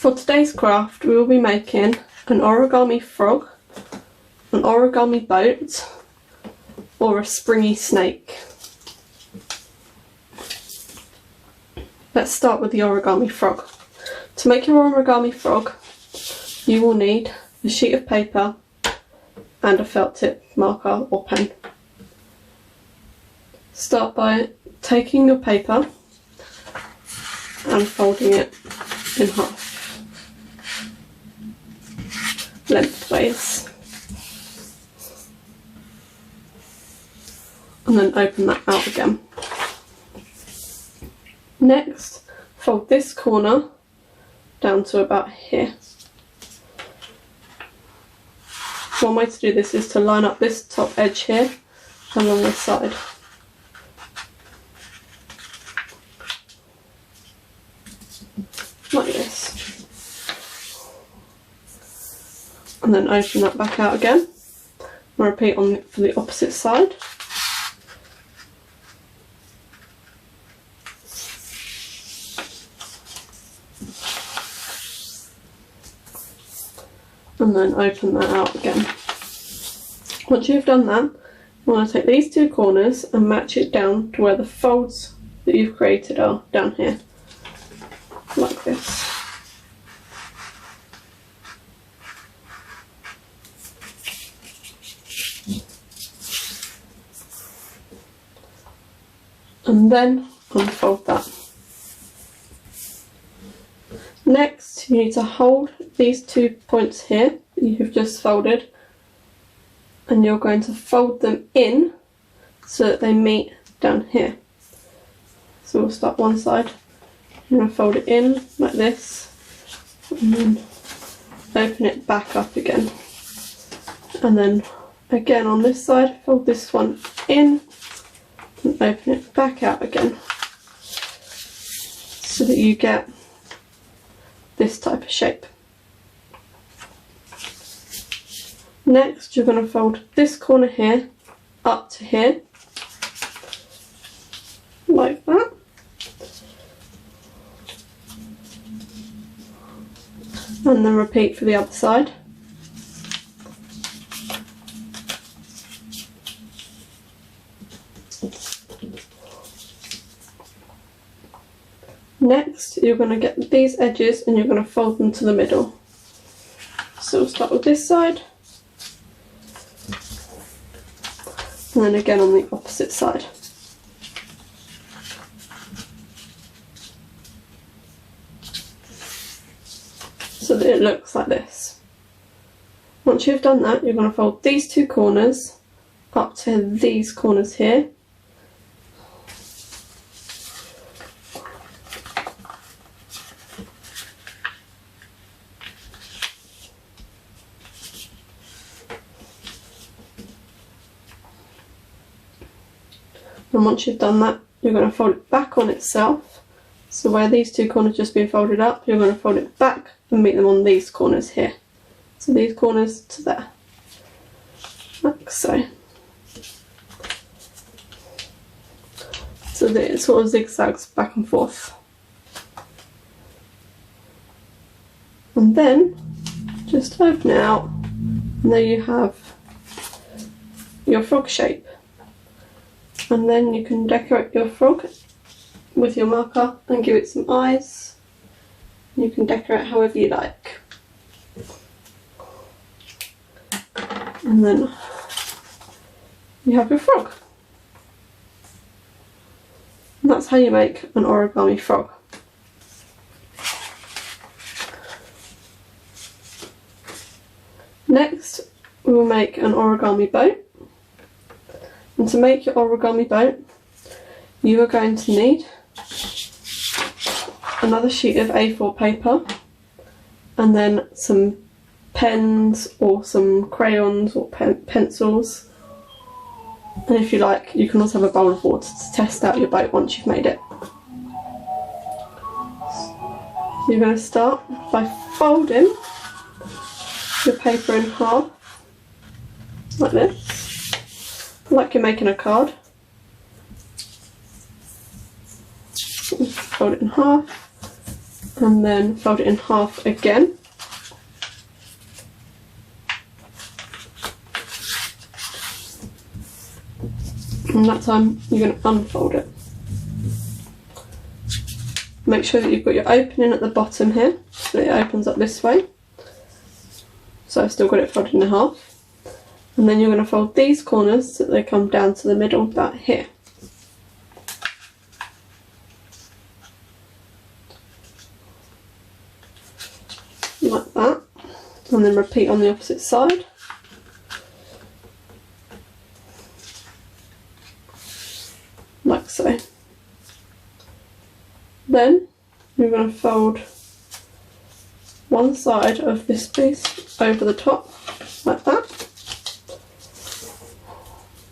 For today's craft we will be making an origami frog, an origami boat, or a springy snake. Let's start with the origami frog. To make your origami frog you will need a sheet of paper and a felt tip marker or pen. Start by taking your paper and folding it in half, lengthways, and then open that out again. Next, fold this corner down to about here. One way to do this is to line up this top edge here along this side. Like this. And then open that back out again. And repeat for the opposite side. And then open that out again. Once you've done that, you want to take these two corners and match it down to where the folds that you've created are, down here, like this. And then unfold that. Next, you need to hold these 2 points here that you have just folded, and you're going to fold them in so that they meet down here. So we'll start one side. I'm going to fold it in like this, and then open it back up again. And then again on this side, fold this one in and open it back out again, so that you get this type of shape. Next, you're going to fold this corner here up to here, like that. And then repeat for the other side. Next, you're going to get these edges and you're going to fold them to the middle. So we'll start with this side, and then again on the opposite side. So that it looks like this. Once you've done that, you're going to fold these two corners up to these corners here. And once you've done that, you're going to fold it back on itself. So where these two corners just been folded up, you're going to fold it back and meet them on these corners here. So these corners to there, like so. So that it sort of zigzags back and forth. And then just open it out, and there you have your frog shape. And then you can decorate your frog with your marker and give it some eyes. You can decorate however you like. And then you have your frog. And that's how you make an origami frog. Next, we will make an origami boat. And to make your origami boat, you are going to need another sheet of A4 paper, and then some pens or some crayons or pencils. And if you like, you can also have a bowl of water to test out your boat once you've made it. You're going to start by folding your paper in half, like this, like you're making a card. Fold it in half and then fold it in half again. And that time you're going to unfold it. Make sure that you've got your opening at the bottom here, so it opens up this way. So I've still got it folded in half. And then you're going to fold these corners so that they come down to the middle, about here. Like that. And then repeat on the opposite side. Like so. Then you're going to fold one side of this piece over the top, like that.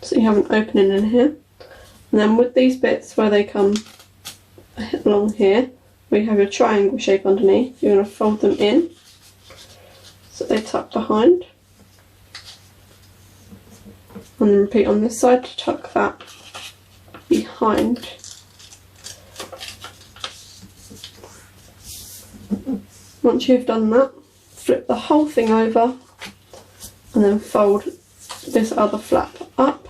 So you have an opening in here. And then with these bits where they come along here, where you have your triangle shape underneath, you're going to fold them in so they tuck behind. And then repeat on this side to tuck that behind. Once you've done that, flip the whole thing over and then fold this other flap up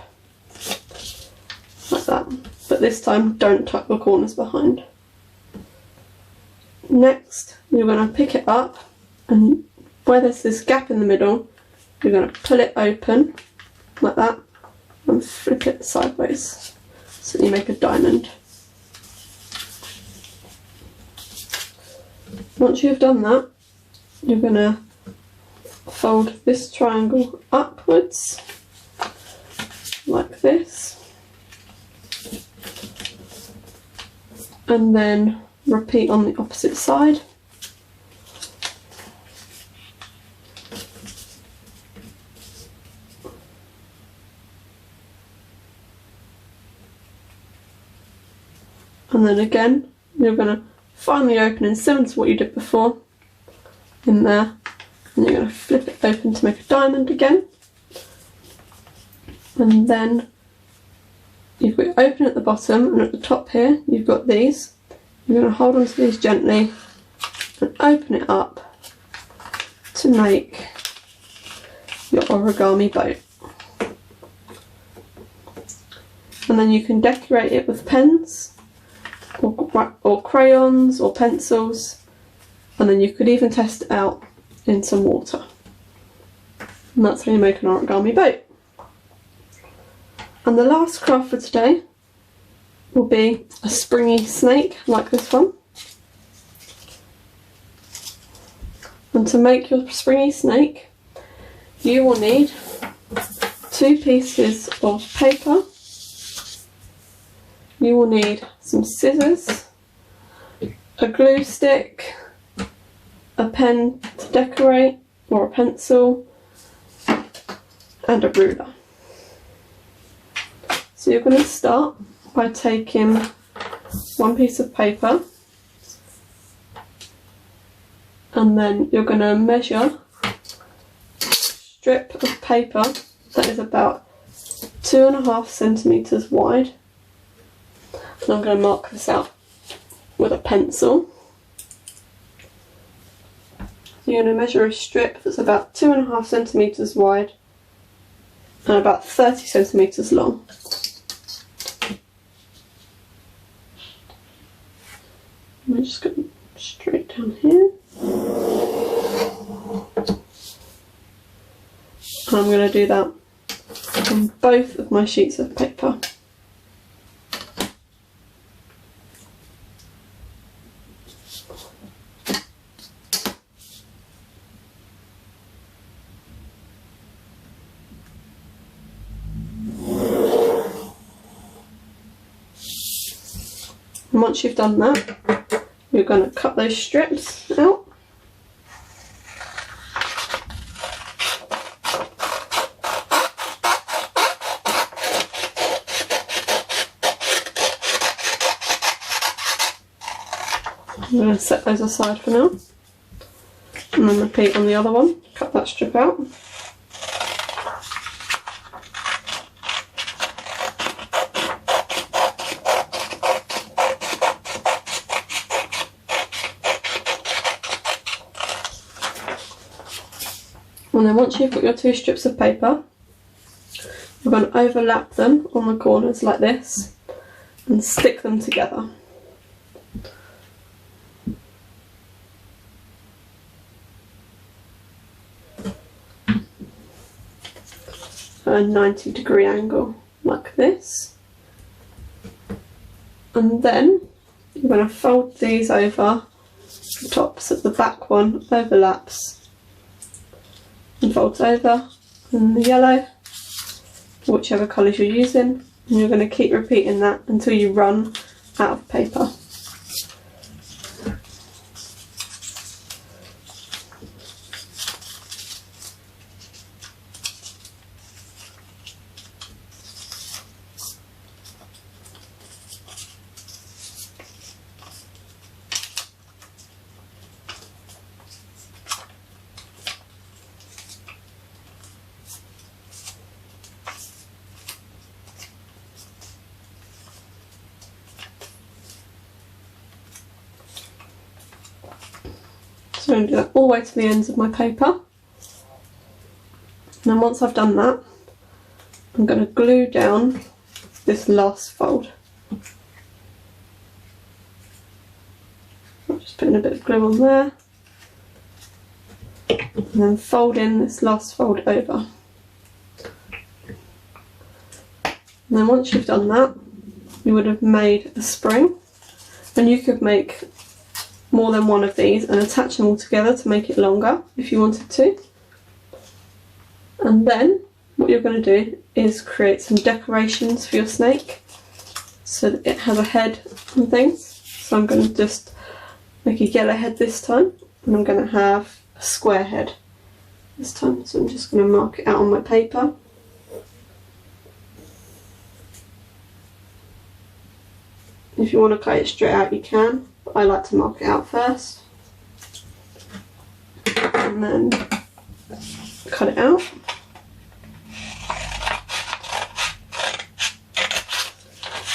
like that, but this time don't tuck the corners behind. Next you're going to pick it up, and where there's this gap in the middle you're going to pull it open like that and flip it sideways so that you make a diamond. Once you've done that, you're going to fold this triangle upwards like this, and then repeat on the opposite side. And then again, you're going to find the opening similar to what you did before in there, and you're going to flip it open to make a diamond again. And then you've got your opening at the bottom, and at the top here you've got these. You're going to hold onto these gently and open it up to make your origami boat. And then you can decorate it with pens or crayons or pencils, and then you could even test it out in some water. And that's how you make an origami boat. And the last craft for today will be a springy snake like this one. And to make your springy snake, you will need 2 pieces of paper. You will need some scissors, a glue stick, a pen to decorate or a pencil, and a ruler. So you're going to start by taking one piece of paper, and then you're going to measure a strip of paper that is about 2.5 centimetres wide. And I'm going to mark this out with a pencil. You're going to measure a strip that's about 2.5 centimetres wide and about 30 centimetres long. I'm just going straight down here. And I'm going to do that on both of my sheets of paper. And once you've done that, you're going to cut those strips out. I'm going to set those aside for now, and then repeat on the other one. Cut that strip out. And then once you've got your 2 strips of paper, we're going to overlap them on the corners like this and stick them together. At a 90-degree angle like this. And then you're going to fold these over the top so the back one overlaps and folds over, and the yellow, whichever colours you're using, and you're going to keep repeating that until you run out of paper. So I'm going to do that all the way to the ends of my paper. And then once I've done that, I'm going to glue down this last fold. I'm just putting a bit of glue on there. And then fold in this last fold over. And then once you've done that, you would have made a spring. And you could make more than one of these and attach them all together to make it longer if you wanted to. And then what you're going to do is create some decorations for your snake so that it has a head and things. So I'm going to just make a yellow head this time, and I'm going to have a square head this time. So I'm just going to mark it out on my paper. If you want to cut it straight out, you can. I like to mark it out first and then cut it out.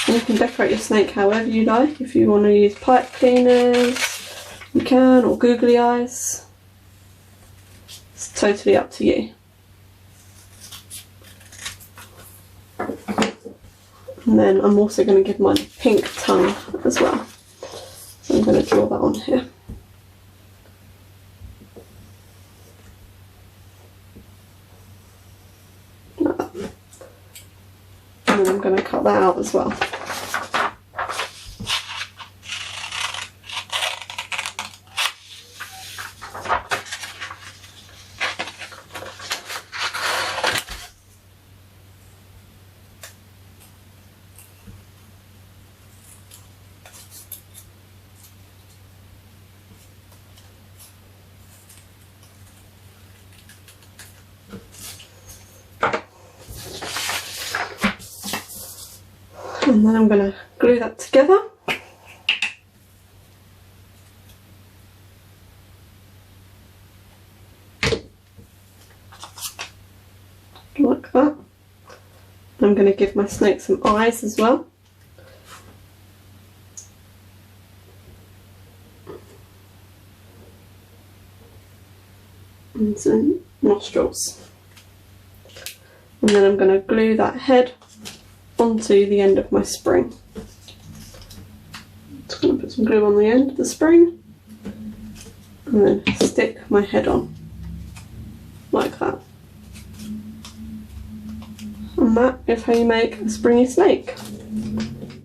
And you can decorate your snake however you like. If you want to use pipe cleaners, you can, or googly eyes. It's totally up to you. And then I'm also going to give mine a pink tongue as well. So I'm going to draw that on here. Like that. And then I'm going to cut that out as well. And then I'm going to glue that together. Like that. I'm going to give my snake some eyes as well. And some nostrils. And then I'm going to glue that head onto the end of my spring. Just going to put some glue on the end of the spring and then stick my head on like that. And that is how you make a springy snake.